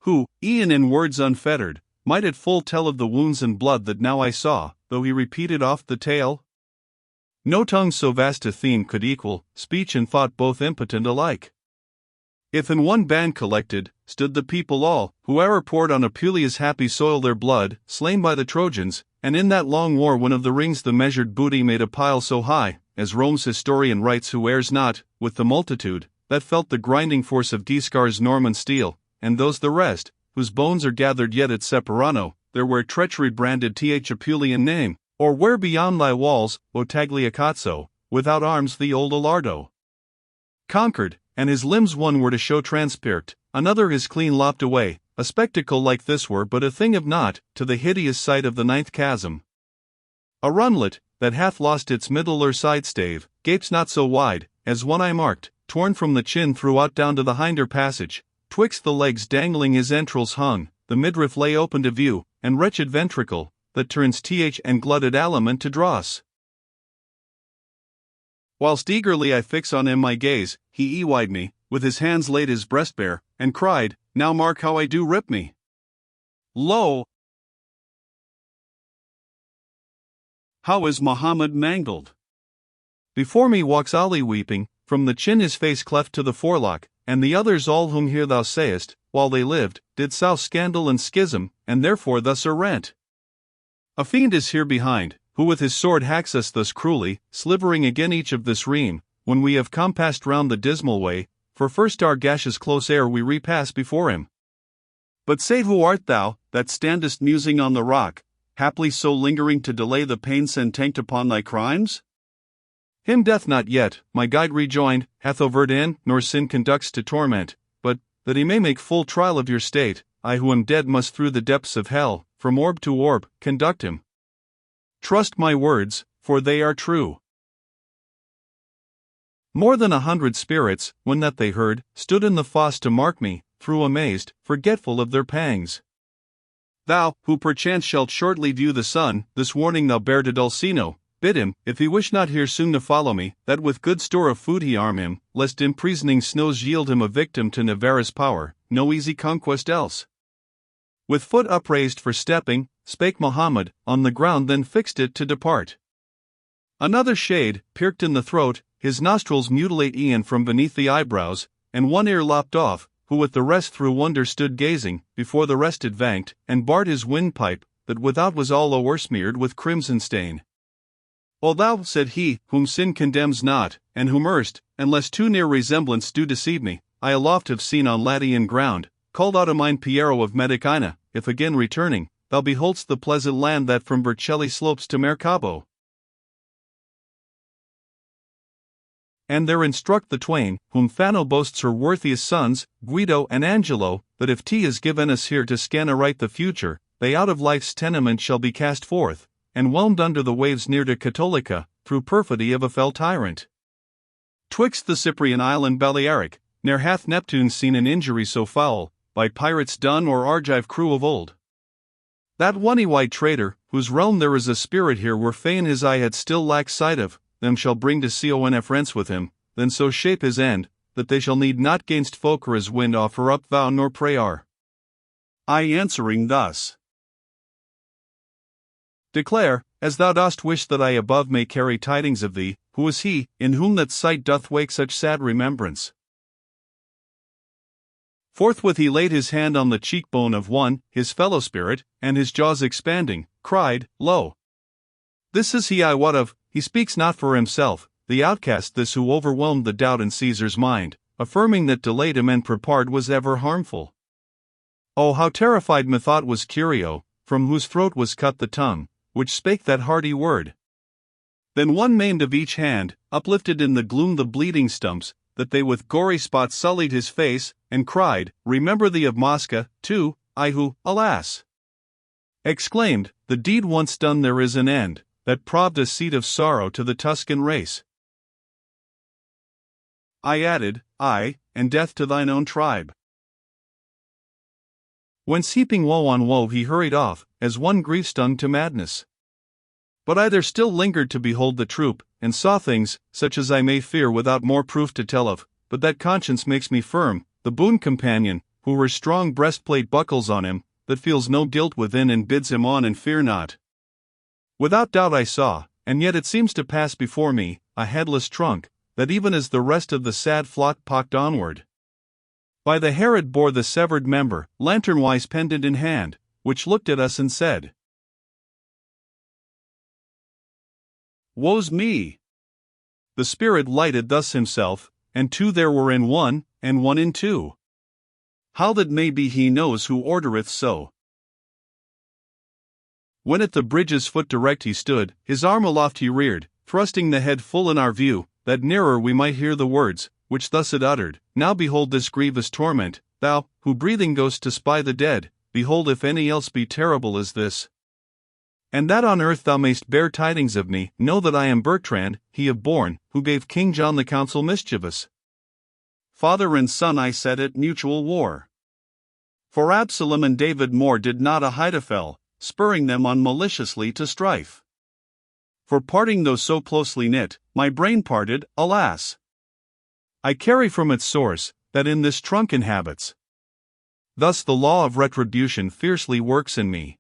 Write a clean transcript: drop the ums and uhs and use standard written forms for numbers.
who, e'en in words unfettered, might at full tell of the wounds and blood that now I saw, though he repeated oft the tale? No tongue so vast a theme could equal, speech and thought both impotent alike. If in one band collected, stood the people all, whoe'er poured on Apulia's happy soil their blood, slain by the Trojans, and in that long war when of the rings the measured booty made a pile so high, as Rome's historian writes who errs not, with the multitude, that felt the grinding force of Guiscard's Norman steel, and those the rest, whose bones are gathered yet at Separano, there where treachery branded th Apulian name, or where beyond thy walls, O Tagliacozzo, without arms the old Alardo conquered, and his limbs one were to show transpierced, another his clean lopped away, a spectacle like this were but a thing of naught, to the hideous sight of the ninth chasm. A runlet, that hath lost its middle or side stave, gapes not so wide, as one I marked, torn from the chin throughout down to the hinder passage, twixt the legs dangling his entrails hung, the midriff lay open to view, and wretched ventricle, that turns th and glutted aliment to dross. Whilst eagerly I fix on him my gaze, he ewide me, with his hands laid his breast bare, and cried, Now mark how I do rip me. Lo! How is Mohammed mangled? Before me walks Ali weeping, from the chin his face cleft to the forelock, and the others all whom here thou sayest, while they lived, did sow scandal and schism, and therefore thus are rent. A fiend is here behind, who with his sword hacks us thus cruelly, slivering again each of this ream, when we have compassed round the dismal way, for first our gashes close ere we repass before him. But say who art thou, that standest musing on the rock, haply so lingering to delay the pain sentient upon thy crimes? Him death not yet, my guide rejoined, hath overt in, nor sin conducts to torment, but, that he may make full trial of your state, I who am dead must through the depths of hell, from orb to orb, conduct him. Trust my words, for they are true. More than 100 spirits, when that they heard, stood in the fosse to mark me, through amazed, forgetful of their pangs. Thou, who perchance shalt shortly view the sun, this warning thou bear to Dulcino, bid him, if he wish not here soon to follow me, that with good store of food he arm him, lest imprisoning snows yield him a victim to Navarre's power, no easy conquest else. With foot upraised for stepping, spake Mohammed, on the ground then fixed it to depart. Another shade, pierced in the throat, his nostrils mutilate e'en from beneath the eyebrows, and one ear lopped off, who with the rest through wonder stood gazing, before the rest advanced, and barred his windpipe, that without was all o'ersmeared with crimson stain. O thou, said he, whom sin condemns not, and whom erst, unless too near resemblance do deceive me, I aloft have seen on Latian ground, called out a mine Piero of Medicina, if again returning, thou beholdst the pleasant land that from Vercelli slopes to Mercabo. And there instruct the twain, whom Fano boasts her worthiest sons, Guido and Angelo, that if T is given us here to scan aright the future, they out of life's tenement shall be cast forth, and whelmed under the waves near to Catolica, through perfidy of a fell tyrant. Twixt the Cyprian isle and Balearic, ne'er hath Neptune seen an injury so foul, by pirates done or Argive crew of old. That one-eyed traitor, whose realm there is a spirit here where fain his eye had still lacked sight of, them shall bring to Conf rents with him, then so shape his end, that they shall need not gainst folk or his wind offer up vow nor prayer. I answering thus. Declare, as thou dost wish that I above may carry tidings of thee, who is he, in whom that sight doth wake such sad remembrance? Forthwith he laid his hand on the cheekbone of one, his fellow spirit, and his jaws expanding, cried, Lo! This is he I wot of, he speaks not for himself, the outcast this who overwhelmed the doubt in Caesar's mind, affirming that delayed him and prepared was ever harmful. Oh, how terrified methought was Curio, from whose throat was cut the tongue, which spake that hardy word. Then one maimed of each hand, uplifted in the gloom the bleeding stumps, that they with gory spots sullied his face, and cried, Remember thee of Mosca, too, I who, alas! Exclaimed, the deed once done there is an end, that proved a seed of sorrow to the Tuscan race. I added, Aye, and death to thine own tribe. Whence heaping woe on woe he hurried off, as one grief-stung to madness. But I there still lingered to behold the troop, and saw things, such as I may fear without more proof to tell of, but that conscience makes me firm, the boon companion, who her strong breastplate buckles on him, that feels no guilt within and bids him on and fear not. Without doubt I saw, and yet it seems to pass before me, a headless trunk, that even as the rest of the sad flock pocked onward. By the hair it bore the severed member, lantern-wise pendant in hand, which looked at us and said, "Woe's me!" The spirit lighted thus himself, and two there were in one, and one in two. How that may be he knows who ordereth so. When at the bridge's foot direct he stood, his arm aloft he reared, thrusting the head full in our view, that nearer we might hear the words, which thus it uttered, "Now behold this grievous torment, thou, who breathing goest to spy the dead, behold if any else be terrible as this. And that on earth thou mayst bear tidings of me, know that I am Bertrand, he of Bourne, who gave King John the counsel mischievous. Father and son I set at mutual war. For Absalom and David more did not Ahithophel, spurring them on maliciously to strife. For parting though so closely knit, my brain parted, alas! I carry from its source, that in this trunk inhabits. Thus the law of retribution fiercely works in me.